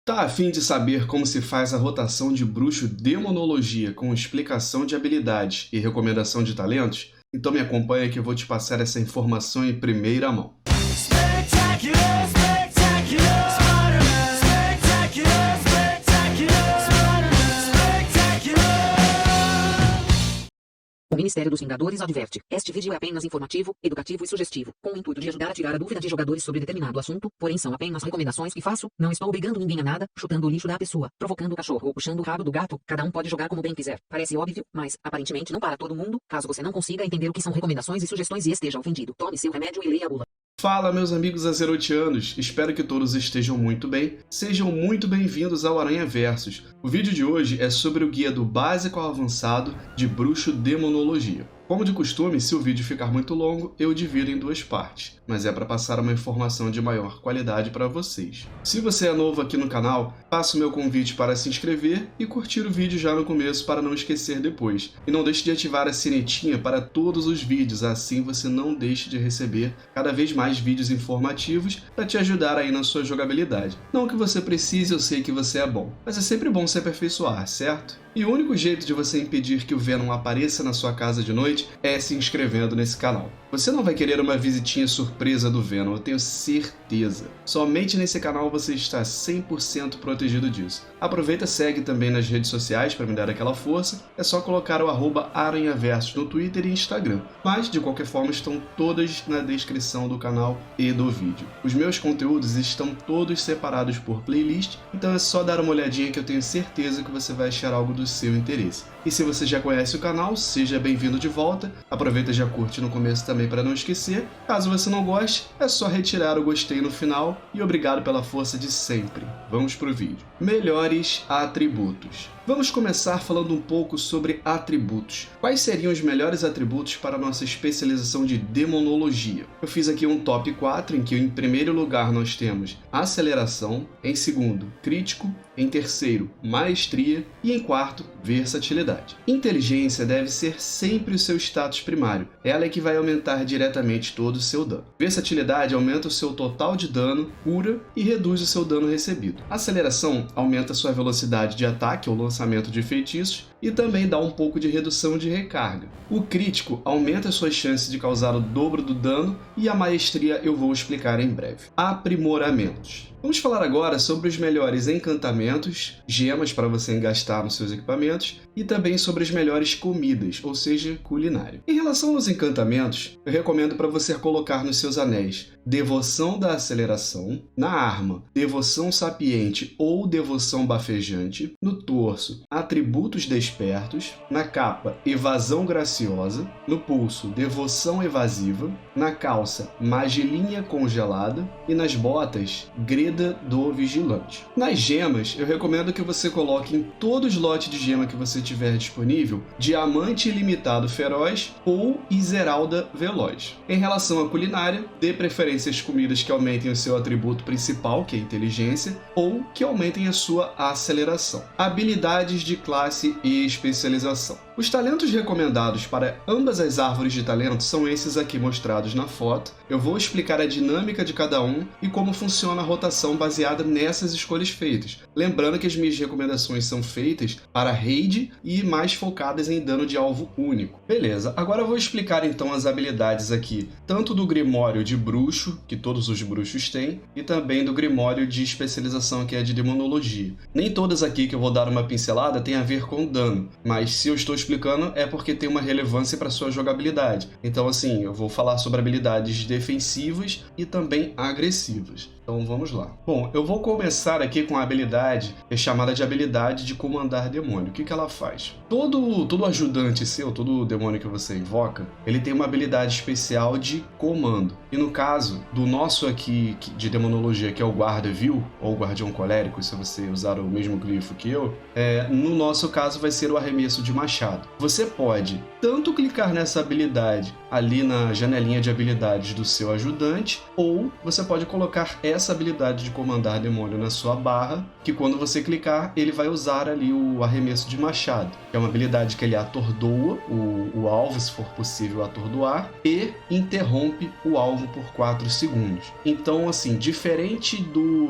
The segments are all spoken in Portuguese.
Tá a fim de saber como se faz a rotação de bruxo Demonologia com explicação de habilidades e recomendação de talentos? Então me acompanha que eu vou te passar essa informação em primeira mão. Spectacular, spectacular, Spider-Man. Spectacular, spectacular, Spider-Man. Spectacular. O Ministério dos Vingadores adverte: este vídeo é apenas informativo, educativo e sugestivo, com o intuito de ajudar a tirar a dúvida de jogadores sobre determinado assunto, porém são apenas recomendações que faço, não estou obrigando ninguém a nada, chutando o lixo da pessoa, provocando o cachorro ou puxando o rabo do gato, cada um pode jogar como bem quiser. Parece óbvio, mas, aparentemente não para todo mundo. Caso você não consiga entender o que são recomendações e sugestões e esteja ofendido, tome seu remédio e leia a bula. Fala, meus amigos azerotianos! Espero que todos estejam muito bem. Sejam muito bem-vindos ao Aranha Versus. O vídeo de hoje é sobre o guia do básico ao avançado de Bruxo Demonologia. Como de costume, se o vídeo ficar muito longo, eu divido em duas partes, mas é para passar uma informação de maior qualidade para vocês. Se você é novo aqui no canal, faço o meu convite para se inscrever e curtir o vídeo já no começo para não esquecer depois. E não deixe de ativar a sinetinha para todos os vídeos, assim você não deixe de receber cada vez mais vídeos informativos para te ajudar aí na sua jogabilidade. Não que você precise, eu sei que você é bom, mas é sempre bom se aperfeiçoar, certo? E o único jeito de você impedir que o Venom apareça na sua casa de noite é se inscrevendo nesse canal. Você não vai querer uma visitinha surpresa do Venom, eu tenho certeza. Somente nesse canal você está 100% protegido disso. Aproveita e segue também nas redes sociais para me dar aquela força. É só colocar o @aranhaversus no Twitter e Instagram. Mas, de qualquer forma, estão todas na descrição do canal e do vídeo. Os meus conteúdos estão todos separados por playlist, então é só dar uma olhadinha que eu tenho certeza que você vai achar algo do seu interesse. E se você já conhece o canal, seja bem-vindo de volta. Aproveita e já curte no começo também para não esquecer. Caso você não goste, é só retirar o gostei no final e obrigado pela força de sempre. Vamos pro vídeo. Melhores atributos. Vamos começar falando um pouco sobre atributos. Quais seriam os melhores atributos para a nossa especialização de demonologia? Eu fiz aqui um top 4, em que em primeiro lugar nós temos aceleração, em segundo, crítico, em terceiro, maestria e em quarto, versatilidade. Inteligência deve ser sempre o seu status primário. Ela é que vai aumentar diretamente todo o seu dano. Versatilidade aumenta o seu total de dano, cura e reduz o seu dano recebido. Aceleração aumenta sua velocidade de ataque ou lançamento de feitiços e também dá um pouco de redução de recarga. O crítico aumenta suas chances de causar o dobro do dano e a maestria eu vou explicar em breve. Aprimoramentos. Vamos falar agora sobre os melhores encantamentos, gemas para você engastar nos seus equipamentos e também sobre as melhores comidas, ou seja, culinária. Em relação aos encantamentos, eu recomendo para você colocar nos seus anéis Devoção da Aceleração, na arma Devoção Sapiente ou Devoção Bafejante, no torso Atributos Despertos, na capa Evasão Graciosa, no pulso Devoção Evasiva, na calça Magilinha Congelada e nas botas Greda do Vigilante. Nas gemas, eu recomendo que você coloque em todo slot de gema que você tiver disponível Diamante Ilimitado Feroz ou Esmeralda Veloz. Em relação à culinária, dê preferência às comidas que aumentem o seu atributo principal, que é a inteligência, ou que aumentem a sua aceleração. Habilidades de classe e especialização. Os talentos recomendados para ambas as árvores de talento são esses aqui mostrados na foto. Eu vou explicar a dinâmica de cada um e como funciona a rotação baseada nessas escolhas feitas. Lembrando que as minhas recomendações são feitas para raid e mais focadas em dano de alvo único. Beleza, agora eu vou explicar então as habilidades aqui, tanto do Grimório de Bruxo, que todos os bruxos têm, e também do Grimório de especialização, que é de Demonologia. Nem todas aqui que eu vou dar uma pincelada têm a ver com dano, mas se eu estou explicando é porque tem uma relevância para sua jogabilidade. Então assim, eu vou falar sobre habilidades defensivas e também agressivas. Então vamos lá. Bom, eu vou começar aqui com a habilidade que é chamada de habilidade de comandar demônio. O que ela faz? Todo ajudante seu, todo demônio que você invoca, ele tem uma habilidade especial de comando. E no caso do nosso aqui de demonologia, que é o guarda vil, ou guardião colérico, se você usar o mesmo glifo que eu, no nosso caso vai ser o arremesso de machado. Você pode tanto clicar nessa habilidade ali na janelinha de habilidades do seu ajudante, ou você pode colocar essa habilidade de comandar demônio na sua barra, que quando você clicar, ele vai usar ali o arremesso de machado, que é uma habilidade que ele atordoa o alvo, se for possível atordoar, e interrompe o alvo por 4 segundos. Então, assim, diferente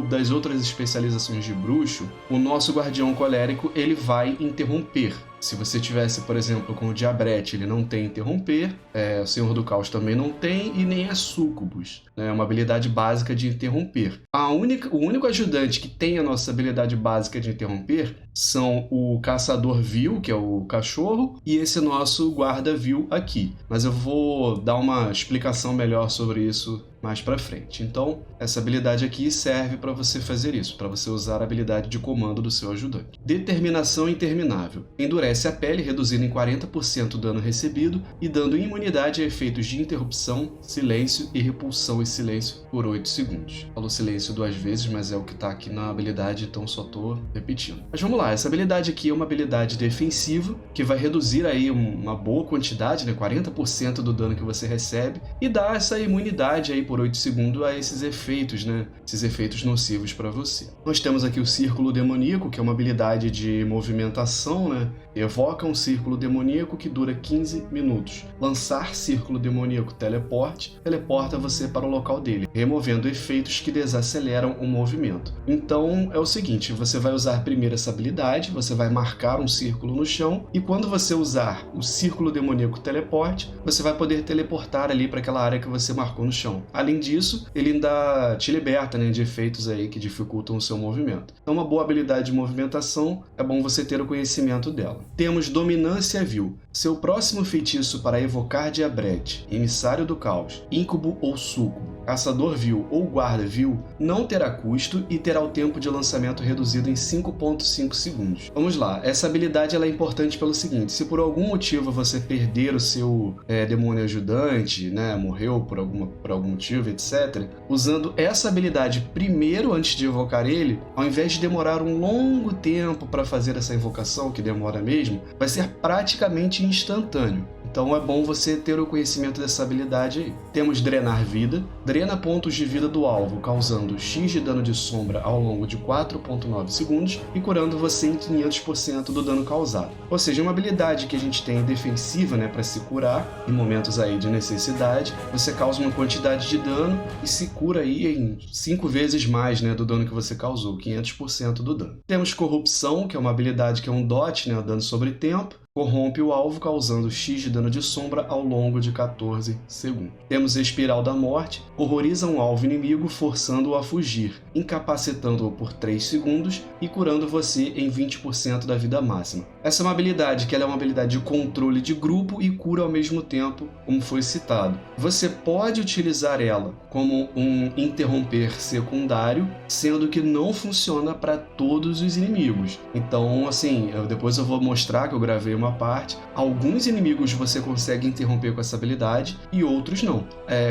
das outras especializações de bruxo, o nosso guardião colérico ele vai interromper. Se você tivesse, por exemplo, com o Diabrete, ele não tem interromper, o Senhor do Caos também não tem, e nem é Súcubus. É uma habilidade básica de interromper. O único ajudante que tem a nossa habilidade básica de interromper são o Caçador Vil, que é o cachorro, e esse nosso Guarda Vil aqui. Mas eu vou dar uma explicação melhor sobre isso mais pra frente. Então, essa habilidade aqui serve para você fazer isso, para você usar a habilidade de comando do seu ajudante. Determinação Interminável. Endurece a pele, reduzindo em 40% o dano recebido e dando imunidade a efeitos de interrupção, silêncio e repulsão e silêncio por 8 segundos. Falou silêncio 2 vezes, mas é o que tá aqui na habilidade, então só tô repetindo. Mas vamos lá, essa habilidade aqui é uma habilidade defensiva, que vai reduzir aí uma boa quantidade, né, 40% do dano que você recebe, e dá essa imunidade aí por 8 segundos a esses efeitos, né? Esses efeitos nocivos para você. Nós temos aqui o Círculo Demoníaco, que é uma habilidade de movimentação, né? Evoca um círculo demoníaco que dura 15 minutos. Lançar Círculo Demoníaco Teleporte, teleporta você para o local dele, removendo efeitos que desaceleram o movimento. Então é o seguinte, você vai usar primeiro essa habilidade, você vai marcar um círculo no chão, e quando você usar o Círculo Demoníaco Teleporte, você vai poder teleportar ali para aquela área que você marcou no chão. Além disso, ele ainda te liberta, né, de efeitos aí que dificultam o seu movimento. Então, uma boa habilidade de movimentação, é bom você ter o conhecimento dela. Temos Dominância Vil. Seu próximo feitiço para evocar Diabrete, Emissário do Caos, Incubo ou Súcubo, Caçador Vil ou Guarda Vil, não terá custo e terá o tempo de lançamento reduzido em 5,5 segundos. Vamos lá, essa habilidade ela é importante pelo seguinte, se por algum motivo você perder o seu demônio ajudante, né, morreu por algum motivo, etc., usando essa habilidade primeiro antes de evocar ele, ao invés de demorar um longo tempo para fazer essa invocação, que demora mesmo, vai ser praticamente instantâneo. Então é bom você ter o conhecimento dessa habilidade aí. Temos Drenar Vida. Drena pontos de vida do alvo, causando X de dano de sombra ao longo de 4,9 segundos e curando você em 500% do dano causado. Ou seja, uma habilidade que a gente tem defensiva, né, para se curar em momentos aí de necessidade. Você causa uma quantidade de dano e se cura aí em 5 vezes mais, né, do dano que você causou, 500% do dano. Temos Corrupção, que é uma habilidade que é um dot, né, dano sobre tempo. Corrompe o alvo, causando X de dano de sombra ao longo de 14 segundos. Temos Espiral da Morte. Horroriza um alvo inimigo, forçando-o a fugir, incapacitando-o por 3 segundos e curando você em 20% da vida máxima. Essa é uma habilidade que ela é uma habilidade de controle de grupo e cura ao mesmo tempo, como foi citado. Você pode utilizar ela como um interromper secundário, sendo que não funciona para todos os inimigos. Então, assim, depois eu vou mostrar que eu gravei uma parte. Alguns inimigos você consegue interromper com essa habilidade e outros não.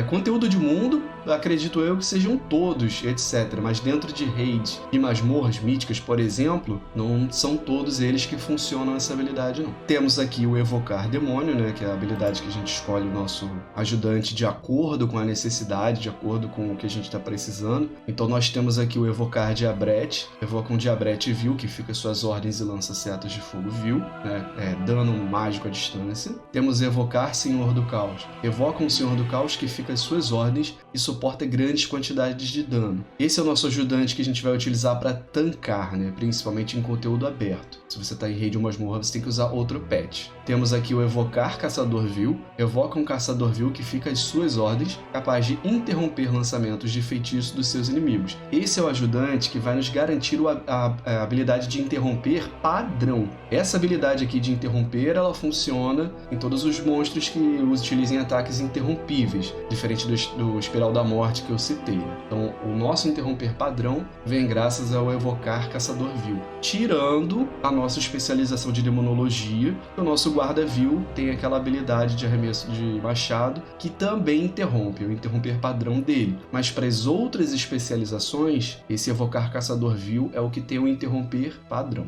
Conteúdo de mundo, acredito eu que sejam todos, etc. Mas dentro de raids e masmorras míticas, por exemplo, não são todos eles que funcionam essa habilidade, não. Temos aqui o Evocar Demônio, né, que é a habilidade que a gente escolhe o nosso ajudante de acordo com a necessidade, de acordo com o que a gente está precisando. Então nós temos aqui o Evocar Diabrete. Evoca um Diabrete Vil, que fica suas ordens e lança setas de fogo vil, né, dano mágico à distância. Temos Evocar Senhor do Caos. Evoca um Senhor do Caos que fica às suas ordens e suporta grandes quantidades de dano. Esse é o nosso ajudante que a gente vai utilizar para tancar, né, principalmente em conteúdo aberto. Se você está em raid ou masmorra, você tem que usar outro patch. Temos aqui o Evocar Caçador Vil. Evoca um Caçador Vil que fica às suas ordens, capaz de interromper lançamentos de feitiços dos seus inimigos. Esse é o ajudante que vai nos garantir a habilidade de interromper padrão. Essa habilidade aqui de interromper, ela funciona em todos os monstros que utilizem ataques interrompíveis, diferente do Espiral da Morte que eu citei. Então, o nosso interromper padrão vem graças ao Evocar Caçador Vil. Tirando a nossa especialização de demonologia, o nosso Guarda Vil tem aquela habilidade de arremesso de machado que também interrompe, o interromper padrão dele. Mas para as outras especializações, esse Evocar Caçador Vil é o que tem o interromper padrão.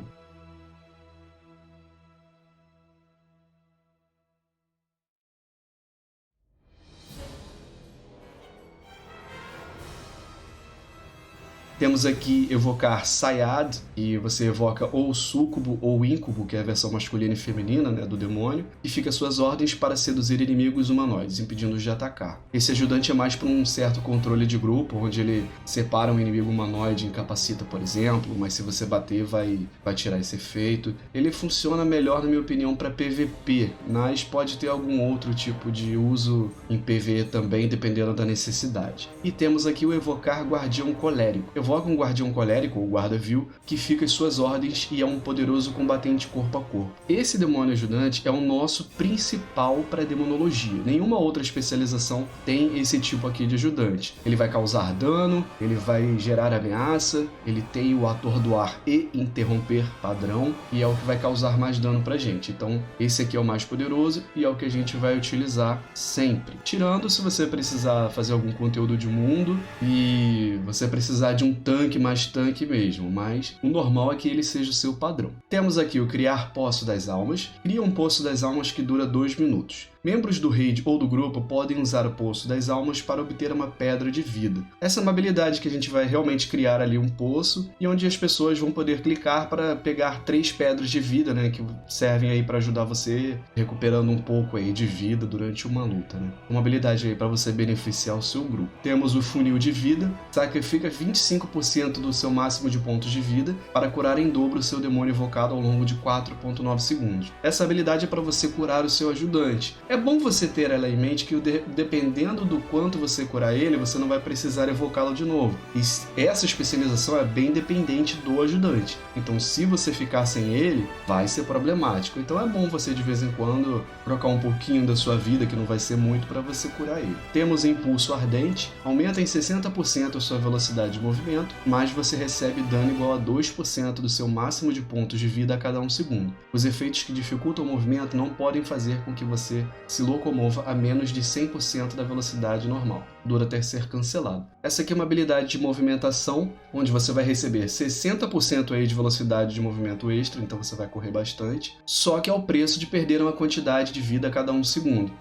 Temos aqui evocar Sayad, e você evoca ou Súcubo ou Íncubo, que é a versão masculina e feminina, né, do demônio, e fica às suas ordens para seduzir inimigos humanoides, impedindo-os de atacar. Esse ajudante é mais para um certo controle de grupo, onde ele separa um inimigo humanoide e incapacita, por exemplo, mas se você bater vai tirar esse efeito. Ele funciona melhor, na minha opinião, para PVP, mas pode ter algum outro tipo de uso em PvE também, dependendo da necessidade. E temos aqui o evocar Guardião Colérico. Evoca um Guardião Colérico, ou Guarda-Vil, que fica às suas ordens e é um poderoso combatente corpo a corpo. Esse demônio ajudante é o nosso principal para demonologia. Nenhuma outra especialização tem esse tipo aqui de ajudante. Ele vai causar dano, ele vai gerar ameaça, ele tem o atordoar e interromper padrão, e é o que vai causar mais dano pra gente. Então, esse aqui é o mais poderoso e é o que a gente vai utilizar sempre. Tirando se você precisar fazer algum conteúdo de mundo e você precisar de um tanque mais tanque mesmo, mas o normal é que ele seja o seu padrão. Temos aqui o criar Poço das Almas. Cria um Poço das Almas que dura 2 minutos. Membros do raid ou do grupo podem usar o Poço das Almas para obter uma pedra de vida. Essa é uma habilidade que a gente vai realmente criar ali um poço e onde as pessoas vão poder clicar para pegar 3 pedras de vida, né, que servem aí para ajudar você recuperando um pouco aí de vida durante uma luta, né? Uma habilidade aí para você beneficiar o seu grupo. Temos o Funil de Vida, sacrifica 25% do seu máximo de pontos de vida para curar em dobro o seu demônio evocado ao longo de 4.9 segundos. Essa habilidade é para você curar o seu ajudante. É bom você ter ela em mente que dependendo do quanto você curar ele, você não vai precisar evocá-lo de novo. E essa especialização é bem dependente do ajudante. Então, se você ficar sem ele, vai ser problemático. Então é bom você de vez em quando trocar um pouquinho da sua vida, que não vai ser muito, para você curar ele. Temos Impulso Ardente, aumenta em 60% a sua velocidade de movimento, mas você recebe dano igual a 2% do seu máximo de pontos de vida a cada 1 segundo. Os efeitos que dificultam o movimento não podem fazer com que você se locomova a menos de 100% da velocidade normal. Dura até ser cancelado. Essa aqui é uma habilidade de movimentação, onde você vai receber 60% aí de velocidade de movimento extra, então você vai correr bastante, só que ao preço de perder uma quantidade de vida a cada 1 segundo.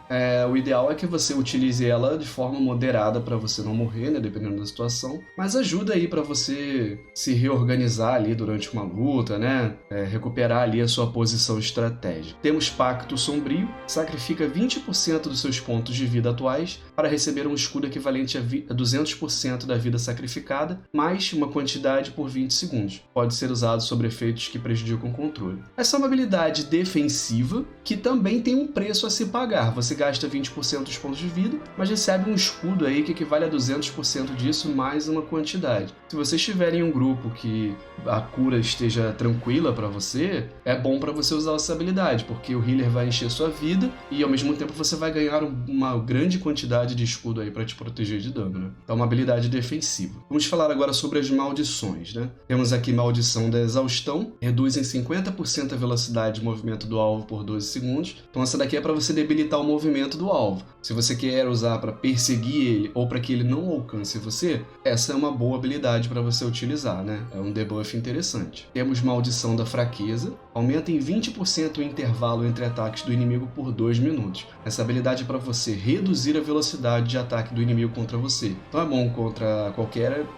O ideal é que você utilize ela de forma moderada para você não morrer, né, dependendo da situação, mas ajuda aí para você se reorganizar ali durante uma luta, né, recuperar ali a sua posição estratégica. Temos Pacto Sombrio, sacrifica 20% dos seus pontos de vida atuais para receber um escudo equivalente a 200% da vida sacrificada, mais uma quantidade por 20 segundos. Pode ser usado sobre efeitos que prejudicam o controle. Essa é uma habilidade defensiva que também tem um preço a se pagar. Você gasta 20% dos pontos de vida, mas recebe um escudo aí que equivale a 200% disso mais uma quantidade. Se você estiver em um grupo que a cura esteja tranquila para você, é bom para você usar essa habilidade, porque o healer vai encher sua vida e ao mesmo tempo você vai ganhar uma grande quantidade de escudo aí para te proteger de dano, né? É uma habilidade defensiva. Vamos falar agora sobre as maldições, né? Temos aqui Maldição da Exaustão, reduz em 50% a velocidade de movimento do alvo por 12 segundos. Então essa daqui é para você debilitar o movimento do alvo. Se você quer usar para perseguir ele ou para que ele não alcance você, essa é uma boa habilidade para você utilizar, né? É um debuff interessante. Temos Maldição da Fraqueza, aumenta em 20% o intervalo entre ataques do inimigo por 2 minutos. Essa habilidade é para você reduzir a velocidade de ataque do inimigo contra você. Então é bom contra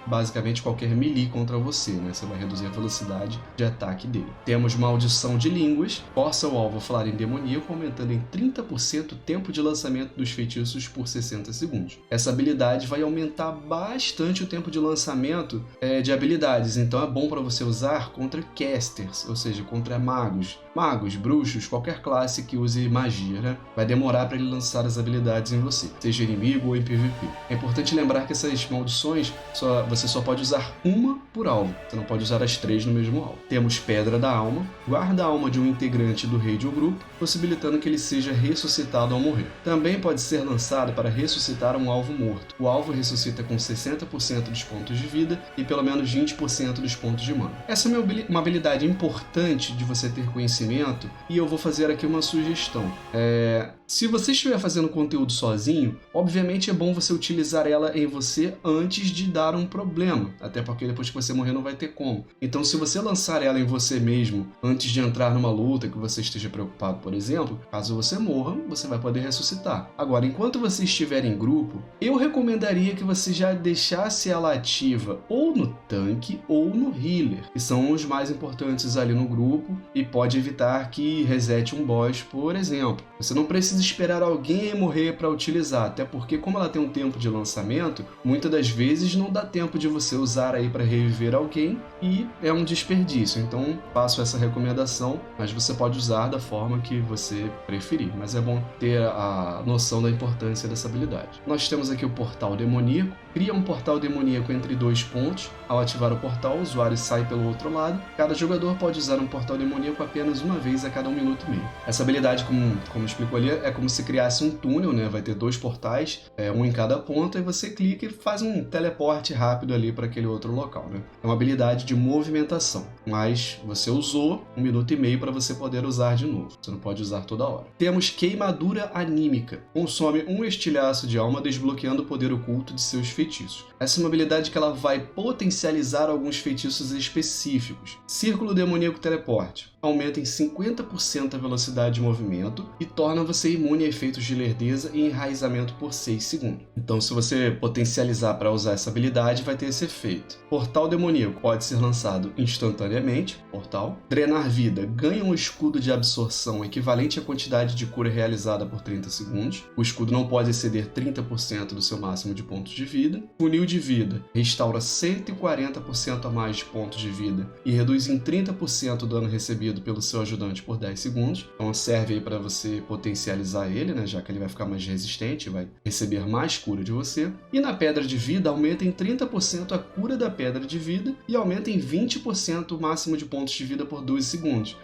basicamente qualquer melee contra você, né? Você vai reduzir a velocidade de ataque dele. Temos Maldição de Línguas, força o alvo a falar em demoníaco, aumentando em 30% o tempo de lançamento dos feitiços por 60 segundos. Essa habilidade vai aumentar bastante o tempo de lançamento de habilidades, então é bom para você usar contra casters, ou seja, contra magos, bruxos, qualquer classe que use magia, né? Vai demorar para ele lançar as habilidades em você, seja inimigo ou em PVP. É importante lembrar que essas maldições você só pode usar uma por alvo, você não pode usar as 3 no mesmo alvo. Temos Pedra da Alma, guarda a alma de um integrante do raid ou grupo, possibilitando que ele seja ressuscitado ao morrer. Também pode ser lançado para ressuscitar um alvo morto. O alvo ressuscita com 60% dos pontos de vida e pelo menos 20% dos pontos de mana. Essa é uma habilidade importante de você ter conhecimento, e eu vou fazer aqui uma sugestão. Se você estiver fazendo conteúdo sozinho, obviamente é bom você utilizar ela em você antes de dar um problema, até porque depois que você morrer não vai ter como. Então, se você lançar ela em você mesmo antes de entrar numa luta que você esteja preocupado, por exemplo, caso você morra, você vai poder ressuscitar. Agora, enquanto você estiver em grupo, eu recomendaria que você já deixasse ela ativa ou no tanque ou no healer, que são os mais importantes ali no grupo e pode evitar que resete um boss, por exemplo. Você não precisa esperar alguém morrer para utilizar, até porque como ela tem um tempo de lançamento, muitas das vezes não dá tempo de você usar aí para reviver alguém e é um desperdício. Então faço essa recomendação, mas você pode usar da forma que você preferir, mas é bom ter a noção da importância dessa habilidade. Nós temos aqui o portal demoníaco. Cria um portal demoníaco entre 2 pontos. Ao ativar o portal, o usuário sai pelo outro lado. Cada jogador pode usar um portal demoníaco apenas uma vez a cada 1 minuto e meio. Essa habilidade, como explicou ali, é como se criasse um túnel, né? Vai ter 2 portais, um em cada ponta, e você clica e faz um teleporte rápido ali para aquele outro local, né? É uma habilidade de movimentação, mas você usou 1 minuto e meio para você poder usar de novo. Você não pode usar toda hora. Temos queimadura anímica. Consome 1 estilhaço de alma, desbloqueando o poder oculto de seus feitiços. Essa é uma habilidade que ela vai potencializar alguns feitiços específicos. Círculo demoníaco teleporte. Aumenta em 50% a velocidade de movimento e torna você imune a efeitos de lerdeza e enraizamento por 6 segundos. Então, se você potencializar para usar essa habilidade, vai ter esse efeito. Portal demoníaco pode ser lançado instantaneamente. Portal. Drenar vida. Ganha um escudo de absorção equivalente à quantidade de cura realizada por 30 segundos. O escudo não pode exceder 30% do seu máximo de pontos de vida. Funil de vida. Restaura 140% a mais de pontos de vida e reduz em 30% o dano recebido pelo seu ajudante por 10 segundos. Então serve aí para você potencializar ele, né? Já que ele vai ficar mais resistente, vai receber mais cura de você. E na pedra de vida, aumenta em 30% a cura da pedra de vida e aumenta em 20% o máximo de pontos de vida por 12 segundos.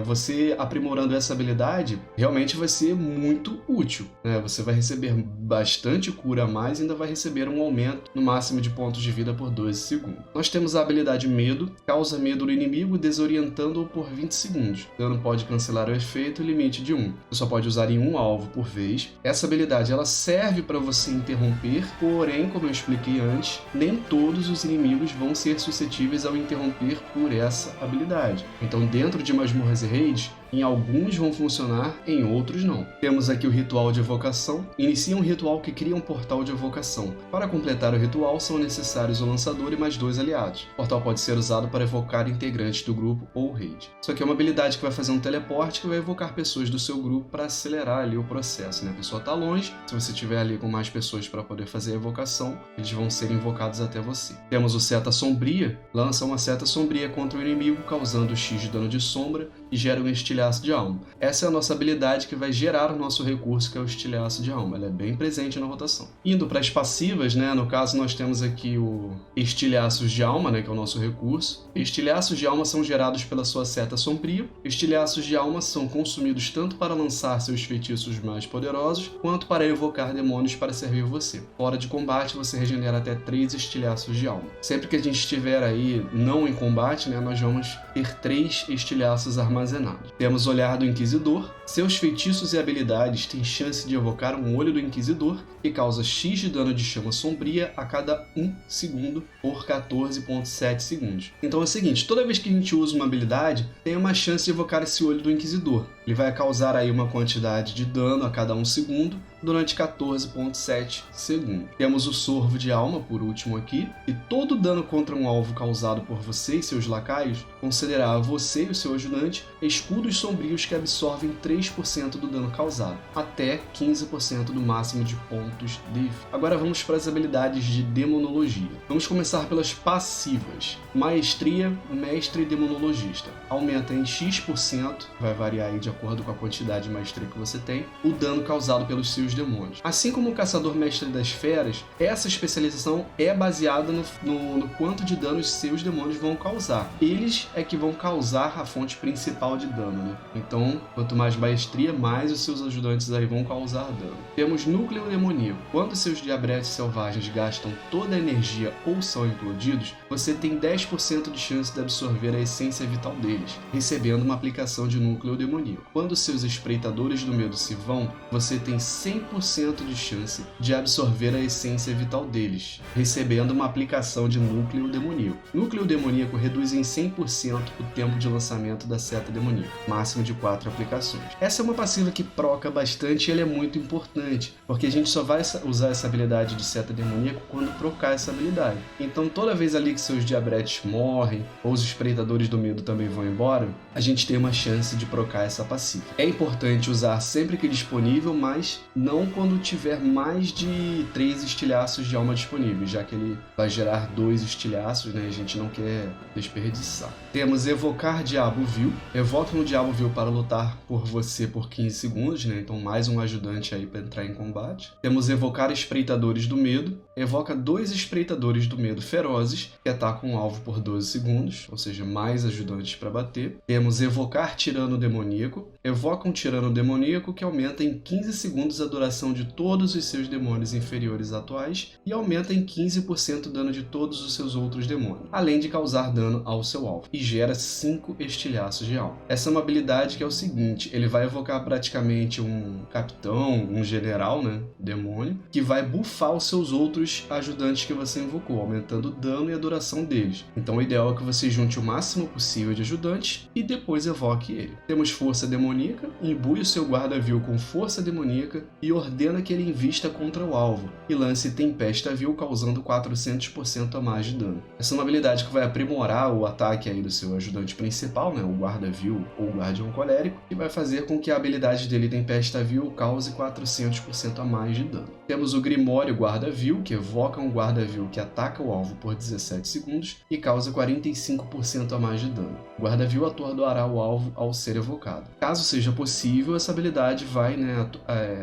Você aprimorando essa habilidade, realmente vai ser muito útil, né? Você vai receber bastante cura a mais e ainda vai receber um aumento no máximo de pontos de vida por 12 segundos. Nós temos a habilidade medo, causa medo no inimigo desorientando-o por 20 segundos. O dano pode cancelar o efeito, limite de 1. Você só pode usar em um alvo por vez. Essa habilidade ela serve para você interromper, porém, como eu expliquei antes, nem todos os inimigos vão ser suscetíveis ao interromper por essa habilidade. Então, dentro de masmorras e raids, em alguns vão funcionar, em outros não. Temos aqui o ritual de evocação. Inicia um ritual que cria um portal de evocação. Para completar o ritual, são necessários o lançador e mais 2 aliados. O portal pode ser usado para evocar integrantes do grupo ou raid. Isso aqui é uma habilidade que vai fazer um teleporte que vai evocar pessoas do seu grupo para acelerar ali o processo, né? A pessoa está longe, se você estiver ali com mais pessoas para poder fazer a evocação, eles vão ser invocados até você. Temos o seta sombria. Lança uma seta sombria contra o inimigo, causando X de dano de sombra e gera um estilhaço de alma. Essa é a nossa habilidade que vai gerar o nosso recurso, que é o estilhaço de alma. Ela é bem presente na rotação. Indo para as passivas, né? No caso, nós temos aqui o estilhaços de alma, né? Que é o nosso recurso. Estilhaços de alma são gerados pela sua seta sombria. Estilhaços de alma são consumidos tanto para lançar seus feitiços mais poderosos, quanto para evocar demônios para servir você. Fora de combate, você regenera até 3 estilhaços de alma. Sempre que a gente estiver aí não em combate, né? Nós vamos ter 3 estilhaços armazenados. Temos o olhar do Inquisidor. Seus feitiços e habilidades têm chance de evocar um olho do Inquisidor, que causa X de dano de chama sombria a cada 1 segundo por 14,7 segundos. Então é o seguinte, toda vez que a gente usa uma habilidade, tem uma chance de evocar esse olho do Inquisidor. Ele vai causar aí uma quantidade de dano a cada 1 segundo durante 14,7 segundos. Temos o Sorvo de Alma, por último aqui, e todo dano contra um alvo causado por você e seus lacaios considerará você e o seu ajudante escudos sombrios que absorvem 3% do dano causado, até 15% do máximo de pontos de vida. Agora vamos para as habilidades de demonologia. Vamos começar pelas passivas. Maestria, mestre demonologista. Aumenta em X%, vai variar aí de acordo com a quantidade de maestria que você tem, o dano causado pelos seus seus demônios. Assim como o Caçador Mestre das Feras, essa especialização é baseada no quanto de dano os seus demônios vão causar. Eles é que vão causar a fonte principal de dano, né? Então, quanto mais maestria, mais os seus ajudantes aí vão causar dano. Temos Núcleo Demoníaco. Quando seus diabretes selvagens gastam toda a energia ou são implodidos, você tem 10% de chance de absorver a essência vital deles, recebendo uma aplicação de Núcleo Demoníaco. Quando seus espreitadores do medo se vão, você tem 100% de chance de absorver a essência vital deles, recebendo uma aplicação de Núcleo Demoníaco. Núcleo Demoníaco reduz em 100% o tempo de lançamento da seta demoníaca, máximo de 4 aplicações. Essa é uma passiva que proca bastante e ela é muito importante, porque a gente só vai usar essa habilidade de seta demoníaco quando procar essa habilidade. Então toda vez ali que seus diabretes morrem, ou os espreitadores do medo também vão embora, a gente tem uma chance de procar essa passiva. É importante usar sempre que disponível, mas não quando tiver mais de 3 estilhaços de alma disponíveis, já que ele vai gerar 2 estilhaços, né? A gente não quer desperdiçar. Temos Evocar Diabo Vil. Evoque um Diabo Vil para lutar por você por 15 segundos, né? Então mais um ajudante aí para entrar em combate. Temos Evocar Espreitadores do Medo. Evoca 2 Espreitadores do Medo ferozes que atacam o alvo por 12 segundos, ou seja, mais ajudantes para bater. Temos Evocar Tirano Demoníaco. Evoca um Tirano Demoníaco que aumenta em 15 segundos a duração de todos os seus demônios inferiores atuais e aumenta em 15% o dano de todos os seus outros demônios, além de causar dano ao seu alvo, e gera 5 estilhaços de alma. Essa é uma habilidade que é o seguinte, ele vai evocar praticamente um capitão, um general, né, demônio, que vai buffar os seus outros ajudantes que você invocou, aumentando o dano e a duração deles. Então o ideal é que você junte o máximo possível de ajudantes e depois evoque ele. Temos Força Demoníaca, imbui o seu guarda-vil com Força Demoníaca e ordena que ele invista contra o alvo, e lance Tempesta Vil, causando 400% a mais de dano. Essa é uma habilidade que vai aprimorar o ataque aí do seu ajudante principal, né, o guarda-vil ou o guardião colérico, e vai fazer com que a habilidade dele Tempesta Vil cause 400% a mais de dano. Temos o Grimório Guarda-Vil, que evoca um guarda-vil que ataca o alvo por 17 segundos e causa 45% a mais de dano. O guarda-vil atordoará o alvo ao ser evocado. Caso seja possível, essa habilidade vai, né,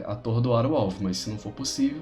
atordoar o alvo, mas se não for possível,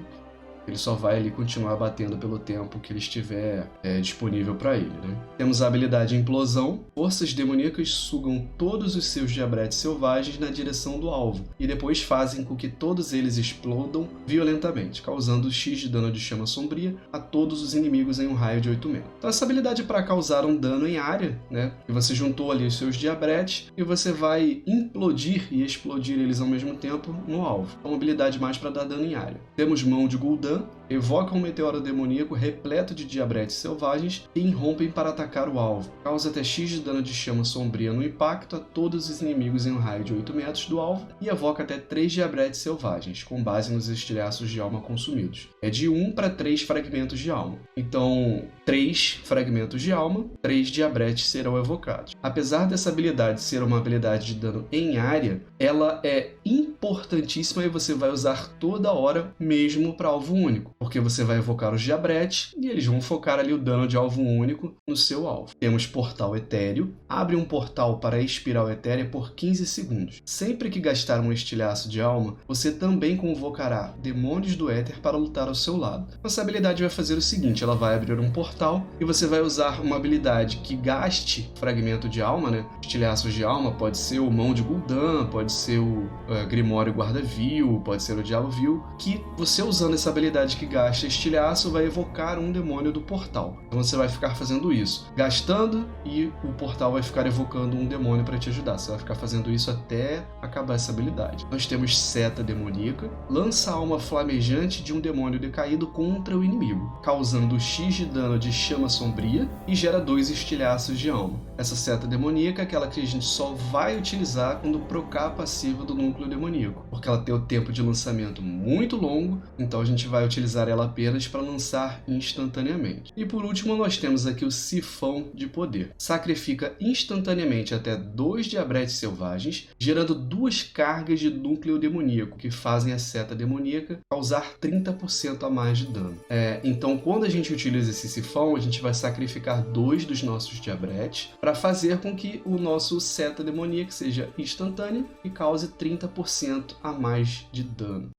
ele só vai ali continuar batendo pelo tempo que ele estiver disponível para ele, né? Temos a habilidade Implosão. Forças demoníacas sugam todos os seus diabretes selvagens na direção do alvo e depois fazem com que todos eles explodam violentamente, causando X de dano de chama sombria a todos os inimigos em um raio de 8 metros. Então essa habilidade é para causar um dano em área, né? E você juntou ali os seus diabretes e você vai implodir e explodir eles ao mesmo tempo no alvo. É uma habilidade mais para dar dano em área. Temos Mão de Gul'dan. Evoca um meteoro demoníaco repleto de diabretes selvagens e irrompem para atacar o alvo. Causa até X de dano de chama sombria no impacto a todos os inimigos em um raio de 8 metros do alvo e evoca até 3 diabretes selvagens, com base nos estilhaços de alma consumidos. É de 1 para 3 fragmentos de alma. Então, 3 fragmentos de alma, 3 diabretes serão evocados. Apesar dessa habilidade ser uma habilidade de dano em área, ela é importantíssima e você vai usar toda hora mesmo para alvo único, porque você vai evocar os diabretes e eles vão focar ali o dano de alvo único no seu alvo. Temos Portal Etéreo. Abre um portal para a espiral etérea por 15 segundos. Sempre que gastar um estilhaço de alma, você também convocará demônios do éter para lutar ao seu lado. Essa habilidade vai fazer o seguinte, ela vai abrir um portal e você vai usar uma habilidade que gaste fragmento de alma, né? Estilhaços de alma, pode ser o Mão de Gul'dan, pode ser o Grimório Guarda-Vil, pode ser o Diabo Vil, que você usando essa habilidade que gasta estilhaço vai evocar um demônio do portal. Então você vai ficar fazendo isso, gastando, e o portal vai ficar evocando um demônio para te ajudar. Você vai ficar fazendo isso até acabar essa habilidade. Nós temos Seta Demoníaca. Lança a alma flamejante de um demônio decaído contra o inimigo, causando X de dano de chama sombria e gera 2 estilhaços de alma. Essa seta demoníaca é aquela que a gente só vai utilizar quando procar a passiva do núcleo demoníaco, porque ela tem o tempo de lançamento muito longo, então a gente vai utilizar ela apenas para lançar instantaneamente. E por último nós temos aqui o Sifão de Poder. Sacrifica instantaneamente até 2 diabretes selvagens, gerando 2 cargas de núcleo demoníaco, que fazem a seta demoníaca causar 30% a mais de dano. Então quando a gente utiliza esse sifão, a gente vai sacrificar 2 dos nossos diabretes para fazer com que o nosso seta demoníaca seja instantâneo e cause 30% a mais de dano.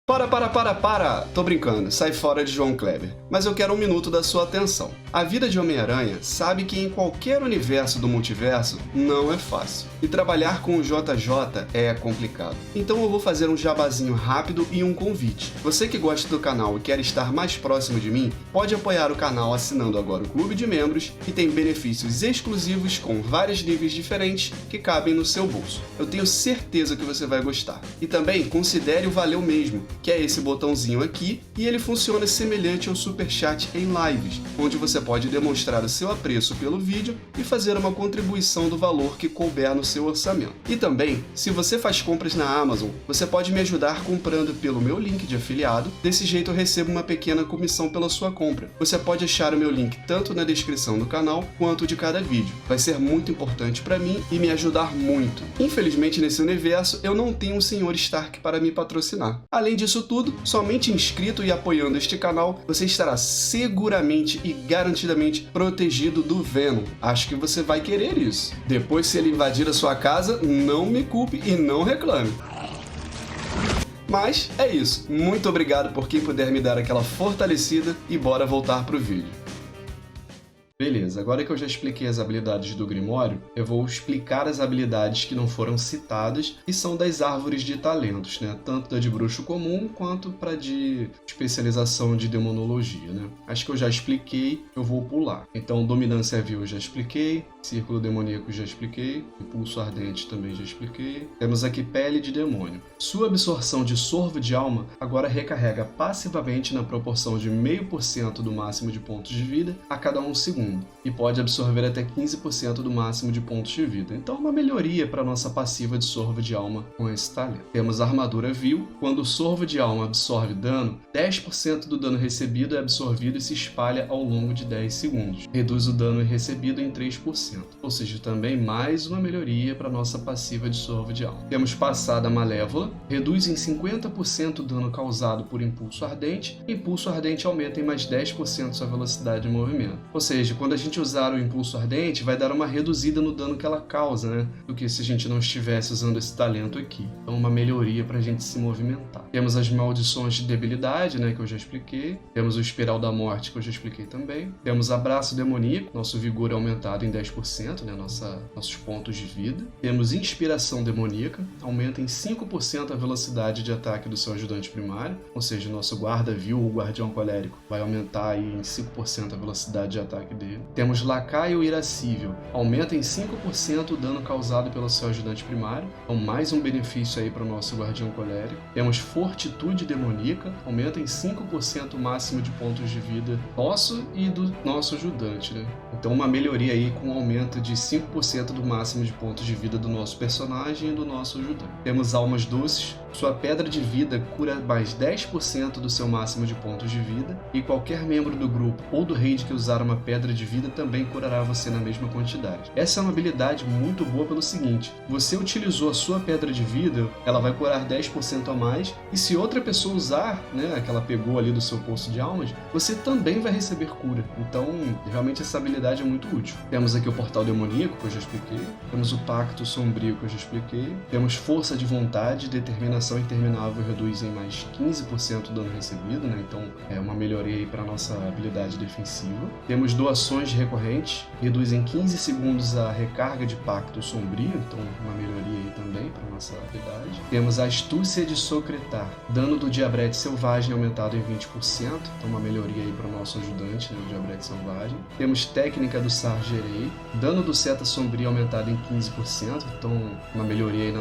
Para! Tô brincando, sai fora de João Kleber. Mas eu quero um minuto da sua atenção. A vida de Homem-Aranha sabe que em qualquer universo do multiverso não é fácil. E trabalhar com o JJ é complicado. Então eu vou fazer um jabazinho rápido e um convite. Você que gosta do canal e quer estar mais próximo de mim, pode apoiar o canal assinando agora o Clube de Membros, que tem benefícios exclusivos com vários níveis diferentes que cabem no seu bolso. Eu tenho certeza que você vai gostar. E também considere o Valeu Mesmo, que é esse botãozinho aqui, e ele funciona semelhante ao Superchat em lives, onde você pode demonstrar o seu apreço pelo vídeo e fazer uma contribuição do valor que couber no seu orçamento. E também, se você faz compras na Amazon, você pode me ajudar comprando pelo meu link de afiliado, desse jeito eu recebo uma pequena comissão pela sua compra. Você pode achar o meu link tanto na descrição do canal, quanto de cada vídeo. Vai ser muito importante para mim e me ajudar muito. Infelizmente, nesse universo, eu não tenho um Sr. Stark para me patrocinar. Além disso tudo, somente inscrito e apoiando este canal, você estará seguramente e garantidamente protegido do Venom. Acho que você vai querer isso. Depois, se ele invadir a sua casa, não me culpe e não reclame. Mas é isso. Muito obrigado por quem puder me dar aquela fortalecida e bora voltar pro vídeo. Beleza, agora que eu já expliquei as habilidades do Grimório, eu vou explicar as habilidades que não foram citadas e são das árvores de talentos, né? Tanto da de bruxo comum quanto para de especialização de demonologia, né? Acho que eu já expliquei, eu vou pular. Então, dominância vil eu já expliquei, círculo demoníaco já expliquei, impulso ardente também já expliquei. Temos aqui pele de demônio. Sua absorção de sorvo de alma agora recarrega passivamente na proporção de 0,5% do máximo de pontos de vida a cada 1 segundo. E pode absorver até 15% do máximo de pontos de vida. Então, uma melhoria para nossa passiva de sorvo de alma com esse talento. Temos a armadura vil. Quando o sorvo de alma absorve dano, 10% do dano recebido é absorvido e se espalha ao longo de 10 segundos. Reduz o dano recebido em 3%. Ou seja, também mais uma melhoria para nossa passiva de sorvo de alma. Temos passada malévola. Reduz em 50% o dano causado por impulso ardente. Impulso ardente aumenta em mais 10% sua velocidade de movimento. Ou seja, quando a gente usar o impulso ardente, vai dar uma reduzida no dano que ela causa, né? Do que se a gente não estivesse usando esse talento aqui. Então, uma melhoria para a gente se movimentar. Temos as maldições de debilidade, né? Que eu já expliquei. Temos o espiral da morte, que eu já expliquei também. Temos abraço demoníaco. Nosso vigor é aumentado em 10%, né? Nossos pontos de vida. Temos inspiração demoníaca. Aumenta em 5% a velocidade de ataque do seu ajudante primário. Ou seja, nosso guarda vil ou guardião colérico vai aumentar aí em 5% a velocidade de ataque dele. Temos lacaio irascível, aumenta em 5% o dano causado pelo seu ajudante primário, então mais um benefício aí para o nosso guardião colérico. Temos fortitude demoníaca, aumenta em 5% o máximo de pontos de vida nosso e do nosso ajudante, né? Então uma melhoria aí com um aumento de 5% do máximo de pontos de vida do nosso personagem e do nosso ajudante. Temos almas doces, sua pedra de vida cura mais 10% do seu máximo de pontos de vida, e qualquer membro do grupo ou do raid que usar uma pedra de vida também curará você na mesma quantidade. Essa é uma habilidade muito boa pelo seguinte: você utilizou a sua pedra de vida, ela vai curar 10% a mais, e se outra pessoa usar, né, que ela pegou ali do seu poço de almas, você também vai receber cura. Então, realmente essa habilidade é muito útil. Temos aqui o portal demoníaco, que eu já expliquei. Temos o pacto sombrio, que eu já expliquei. Temos força de vontade, determinação interminável reduz em mais 15% o dano recebido, né? Então é uma melhoria aí para nossa habilidade defensiva. Temos doações recorrentes, reduz em 15 segundos a recarga de pacto sombrio, então uma melhoria aí também para nossa habilidade. Temos a astúcia de socretar, dano do diabrete selvagem aumentado em 20%, então uma melhoria aí para o nosso ajudante, né, o diabrete selvagem. Temos técnica do Sargerei, dano do seta sombrio aumentado em 15%, então uma melhoria aí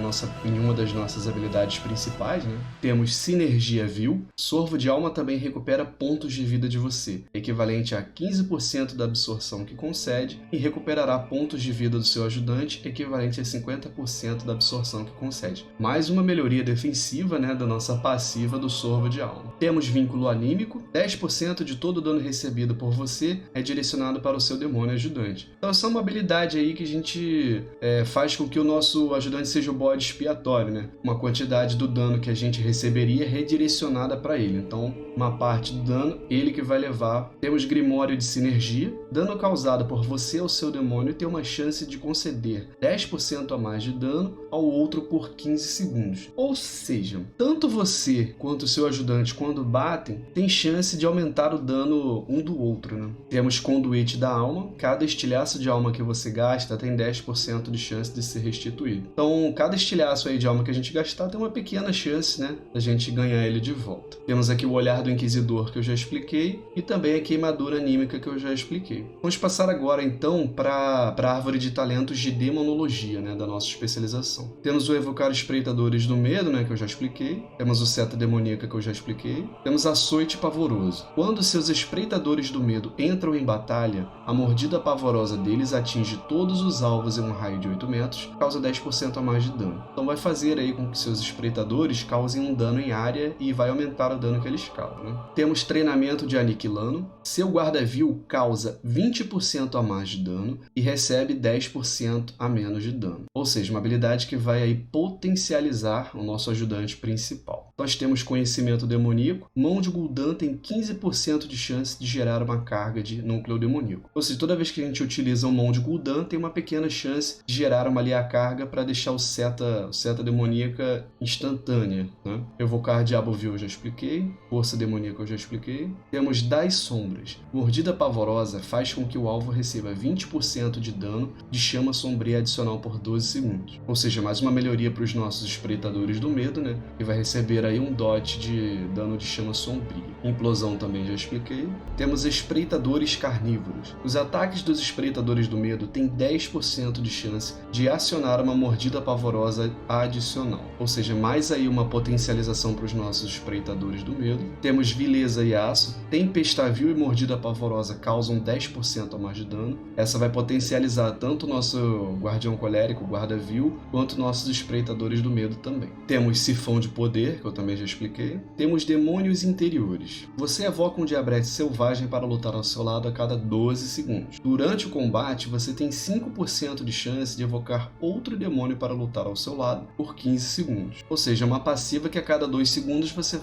em uma das nossas habilidades principais, né? Temos sinergia vil, sorvo de alma também recupera pontos de vida de você, equivalente a 15% da absorção que concede, e recuperará pontos de vida do seu ajudante, equivalente a 50% da absorção que concede. Mais uma melhoria defensiva, né, da nossa passiva do sorvo de alma. Temos vínculo anímico, 10% de todo o dano recebido por você é direcionado para o seu demônio ajudante. Então essa é uma habilidade aí que a gente faz com que o nosso ajudante seja o bode expiatório, né? Uma quantidade do dano que a gente receberia redirecionada para ele. Então, uma parte do dano, ele que vai levar. Temos Grimório de Sinergia, dano causado por você ou seu demônio tem uma chance de conceder 10% a mais de dano ao outro por 15 segundos. Ou seja, tanto você quanto o seu ajudante, quando batem, tem chance de aumentar o dano um do outro, né? Temos conduíte da alma. Cada estilhaço de alma que você gasta tem 10% de chance de ser restituído. Então, cada estilhaço aí de alma que a gente gastar tem uma pequena chance, né, da gente ganhar ele de volta. Temos aqui o olhar do Inquisidor, que eu já expliquei, e também a queimadura anímica, que eu já expliquei. Vamos passar agora, então, para a árvore de talentos de demonologia, né, da nossa especialização. Temos o evocar espreitadores do medo, né, que eu já expliquei. Temos o seta demoníaca, que eu já expliquei. Temos açoite pavoroso. Quando seus espreitadores do medo entram em batalha, a mordida pavorosa deles atinge todos os alvos em um raio de 8 metros, causa 10% a mais de dano. Então vai fazer aí com que seus espreitadores causem um dano em área e vai aumentar o dano que eles causam, né? Temos treinamento de aniquilando. Seu guarda-vil causa 20% a mais de dano e recebe 10% a menos de dano. Ou seja, uma habilidade que vai aí potencializar o nosso ajudante principal. Nós temos conhecimento demoníaco. Mão de Gul'dan tem 15% de chance de gerar uma carga de núcleo demoníaco. Ou seja, toda vez que a gente utiliza o Mão de Gul'dan, tem uma pequena chance de gerar uma ali a carga para deixar o seta demoníaca instantânea, né? Evocar Diabo Vil eu já expliquei. Força demoníaca eu já expliquei. Temos das sombras. Mordida pavorosa faz com que o alvo receba 20% de dano de chama sombria adicional por 12 segundos. Ou seja, mais uma melhoria para os nossos espreitadores do medo, né? Que vai receber aí um dot de dano de chama sombria. Implosão também já expliquei. Temos espreitadores carnívoros. Os ataques dos espreitadores do medo têm 10% de chance de acionar uma mordida pavorosa adicional. Ou seja, mais aí uma potencialização para os nossos espreitadores do medo. Temos vileza e aço. Tempestavil e mordida pavorosa causam 10% a mais de dano. Essa vai potencializar tanto o nosso guardião colérico, guarda-vil, quanto nossos espreitadores do medo também. Temos sifão de poder, que eu também já expliquei. Temos demônios interiores. Você evoca um diabrete selvagem para lutar ao seu lado a cada 12 segundos. Durante o combate, você tem 5% de chance de evocar outro demônio para lutar ao seu lado por 15 segundos. Ou seja, uma passiva que a cada 2 segundos você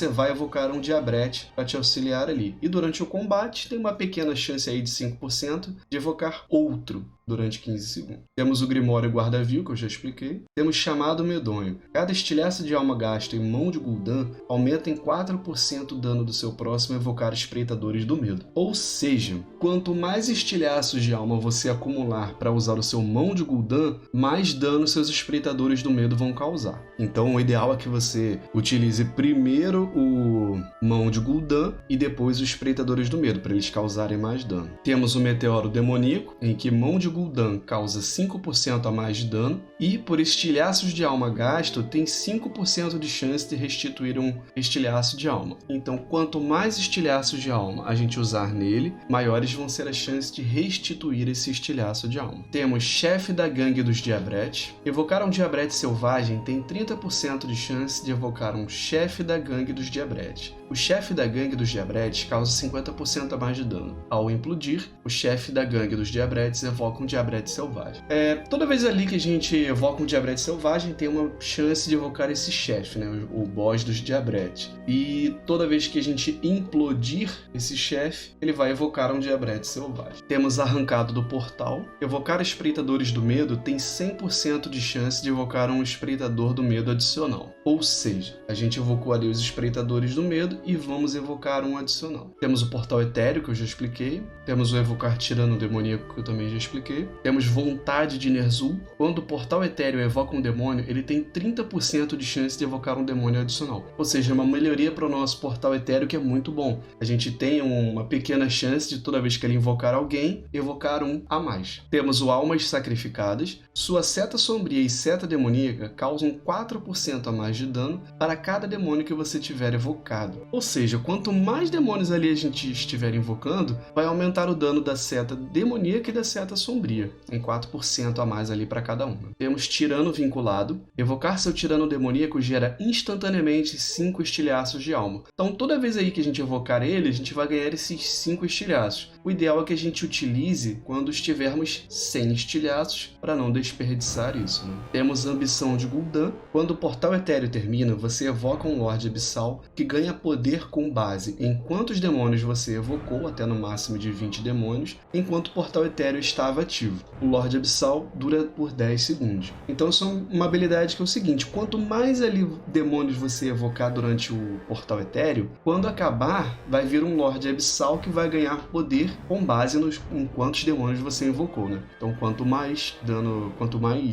vai evocar um diabrete para te auxiliar ali. E durante o combate, tem uma pequena chance aí de 5% de evocar outro durante 15 segundos. Temos o Grimório Guarda-Vil, que eu já expliquei. Temos Chamado Medonho. Cada estilhaço de alma gasto em Mão de Gul'dan aumenta em 4% o dano do seu próximo evocar espreitadores do medo. Ou seja, quanto mais estilhaços de alma você acumular para usar o seu Mão de Gul'dan, mais dano seus espreitadores do medo vão causar. Então o ideal é que você utilize primeiro o Mão de Gul'dan e depois os espreitadores do medo, para eles causarem mais dano. Temos o Meteoro Demoníaco, em que Mão de Gul'dan causa 5% a mais de dano e por estilhaços de alma gasto tem 5% de chance de restituir um estilhaço de alma. Então quanto mais estilhaços de alma a gente usar nele, maiores vão ser as chances de restituir esse estilhaço de alma. Temos Chefe da Gangue dos Diabretes. Evocar um diabrete selvagem tem 30% de chance de evocar um Chefe da Gangue dos Diabretes. O Chefe da Gangue dos Diabretes causa 50% a mais de dano. Ao implodir, o Chefe da Gangue dos Diabretes evoca um diabrete selvagem. Toda vez ali que a gente evoca um diabrete selvagem, tem uma chance de evocar esse chefe, né? O boss dos diabretes. E toda vez que a gente implodir esse chefe, ele vai evocar um diabrete selvagem. Temos Arrancado do Portal. Evocar espreitadores do medo tem 100% de chance de evocar um espreitador do medo adicional. Ou seja, a gente evocou ali os espreitadores do medo e vamos evocar um adicional. Temos o Portal Etéreo, que eu já expliquei. Temos o Evocar Tirano Demoníaco, que eu também já expliquei. Temos Vontade de Ner'zhul. Quando o Portal Etéreo evoca um demônio, ele tem 30% de chance de evocar um demônio adicional. Ou seja, uma melhoria para o nosso Portal Etéreo que é muito bom. A gente tem uma pequena chance de toda vez que ele invocar alguém, evocar um a mais. Temos o Almas Sacrificadas. Sua seta sombria e seta demoníaca causam 4% a mais de dano para cada demônio que você tiver evocado. Ou seja, quanto mais demônios ali a gente estiver invocando, vai aumentar o dano da seta demoníaca e da seta sombria, em 4% a mais ali para cada uma. Temos Tirano Vinculado. Evocar seu Tirano Demoníaco gera instantaneamente 5 estilhaços de alma. Então toda vez aí que a gente evocar ele, a gente vai ganhar esses 5 estilhaços. O ideal é que a gente utilize quando estivermos sem estilhaços, para não desperdiçar isso, né? Temos Ambição de Gul'dan. Quando o Portal Etéreo termina, você evoca um Lorde Abissal que ganha poder poder com base em quantos demônios você evocou, até no máximo de 20 demônios, enquanto o portal etéreo estava ativo. O Lorde Abissal dura por 10 segundos. Então isso é uma habilidade que é o seguinte, quanto mais ali demônios você evocar durante o portal etéreo, quando acabar, vai vir um Lorde Abissal que vai ganhar poder com base em quantos demônios você invocou, né? Então quanto mais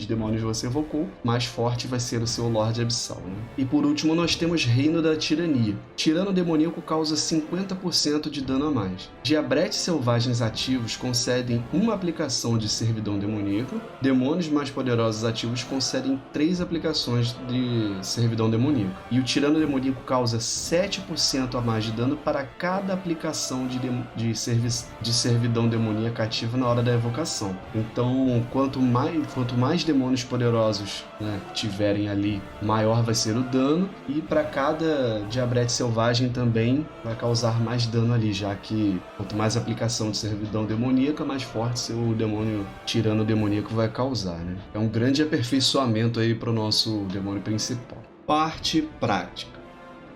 demônios você evocou, mais forte vai ser o seu Lorde Abissal, né? E por último nós temos Reino da Tirania. Tirano demoníaco causa 50% de dano a mais. Diabretes selvagens ativos concedem uma aplicação de servidão demoníaca. Demônios mais poderosos ativos concedem 3 aplicações de servidão demoníaca. E o Tirano demoníaco causa 7% a mais de dano para cada aplicação de servidão demoníaca ativa na hora da evocação. Então, quanto mais demônios poderosos, né, tiverem ali, maior vai ser o dano. E para cada Diabrete selvagem também vai causar mais dano ali, já que quanto mais aplicação de servidão demoníaca, mais forte seu demônio tirano demoníaco vai causar, né? É um grande aperfeiçoamento aí para o nosso demônio principal. Parte prática.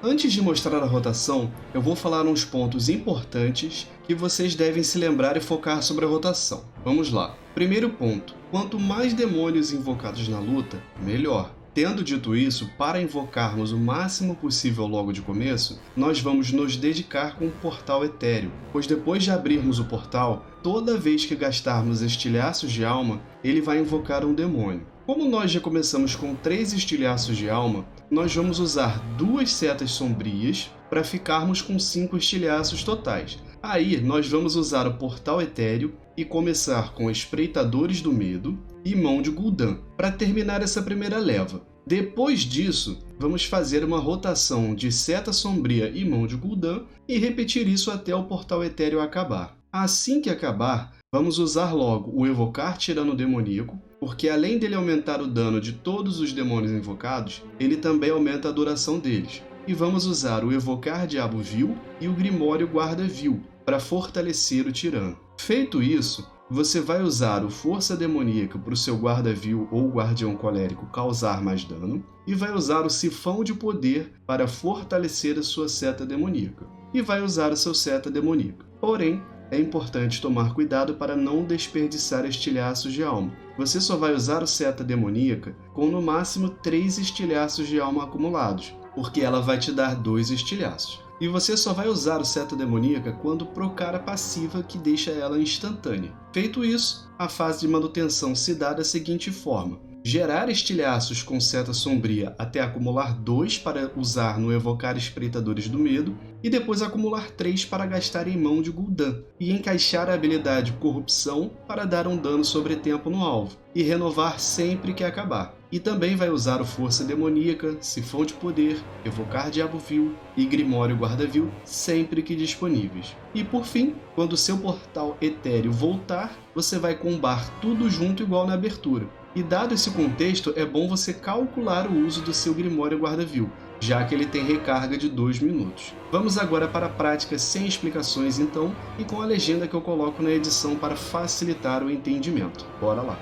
Antes de mostrar a rotação, eu vou falar uns pontos importantes que vocês devem se lembrar e focar sobre a rotação. Vamos lá. Primeiro ponto. Quanto mais demônios invocados na luta, melhor. Tendo dito isso, para invocarmos o máximo possível logo de começo, nós vamos nos dedicar com o portal etéreo, pois depois de abrirmos o portal, toda vez que gastarmos estilhaços de alma, ele vai invocar um demônio. Como nós já começamos com 3 estilhaços de alma, nós vamos usar 2 setas sombrias para ficarmos com 5 estilhaços totais. Aí nós vamos usar o portal etéreo e começar com Espreitadores do Medo e Mão de Gul'dan para terminar essa primeira leva. Depois disso, vamos fazer uma rotação de Seta Sombria e Mão de Gul'dan e repetir isso até o portal etéreo acabar. Assim que acabar, vamos usar logo o Evocar Tirano Demoníaco, porque além dele aumentar o dano de todos os demônios invocados, ele também aumenta a duração deles. E vamos usar o Evocar Diabo Vil e o Grimório Guarda Vil para fortalecer o tirano. Feito isso, você vai usar o Força Demoníaca para o seu Guarda Vil ou Guardião Colérico causar mais dano, e vai usar o Sifão de Poder para fortalecer a sua Seta Demoníaca, e vai usar o seu Seta Demoníaca. Porém, é importante tomar cuidado para não desperdiçar estilhaços de alma. Você só vai usar o Seta Demoníaca com no máximo 3 estilhaços de alma acumulados, porque ela vai te dar 2 estilhaços. E você só vai usar o Seta Demoníaca quando procar a passiva que deixa ela instantânea. Feito isso, a fase de manutenção se dá da seguinte forma: gerar estilhaços com Seta Sombria até acumular 2 para usar no Evocar Espreitadores do Medo, e depois acumular 3 para gastar em Mão de Gul'dan, e encaixar a habilidade Corrupção para dar um dano sobretempo no alvo, e renovar sempre que acabar. E também vai usar o Força Demoníaca, Sifão de Poder, Evocar Diabo Vil e Grimório Guarda Vil sempre que disponíveis. E por fim, quando seu portal etéreo voltar, você vai combar tudo junto igual na abertura. E dado esse contexto, é bom você calcular o uso do seu Grimório Guarda Vil, já que ele tem recarga de 2 minutos. Vamos agora para a prática sem explicações então, e com a legenda que eu coloco na edição para facilitar o entendimento. Bora lá!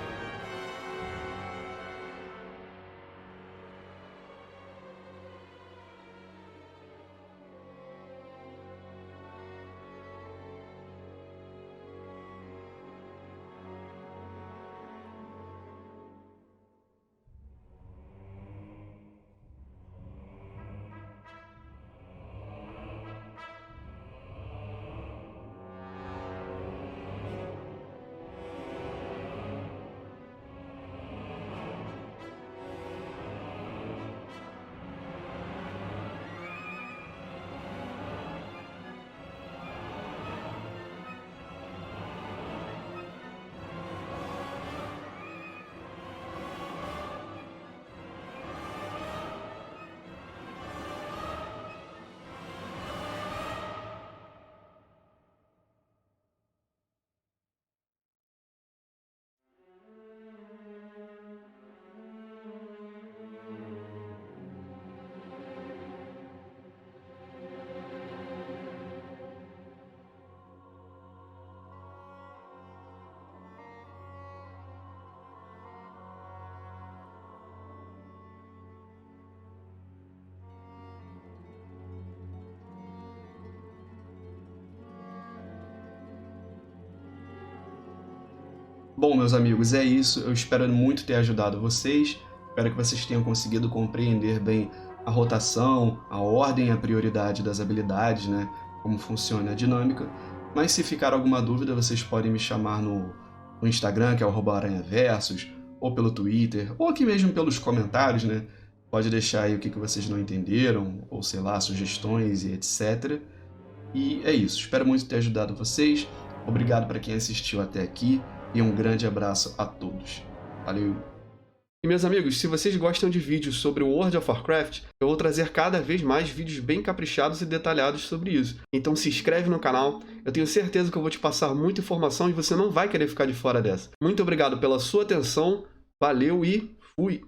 Bom, meus amigos, é isso. Eu espero muito ter ajudado vocês. Espero que vocês tenham conseguido compreender bem a rotação, a ordem e a prioridade das habilidades, né? Como funciona a dinâmica. Mas se ficar alguma dúvida, vocês podem me chamar no Instagram, que é o @aranhaversus, ou pelo Twitter, ou aqui mesmo pelos comentários, né? Pode deixar aí o que vocês não entenderam, ou sei lá, sugestões e etc. E é isso. Espero muito ter ajudado vocês. Obrigado para quem assistiu até aqui e um grande abraço a todos. Valeu! E meus amigos, se vocês gostam de vídeos sobre o World of Warcraft, eu vou trazer cada vez mais vídeos bem caprichados e detalhados sobre isso. Então se inscreve no canal, eu tenho certeza que eu vou te passar muita informação e você não vai querer ficar de fora dessa. Muito obrigado pela sua atenção, valeu e fui!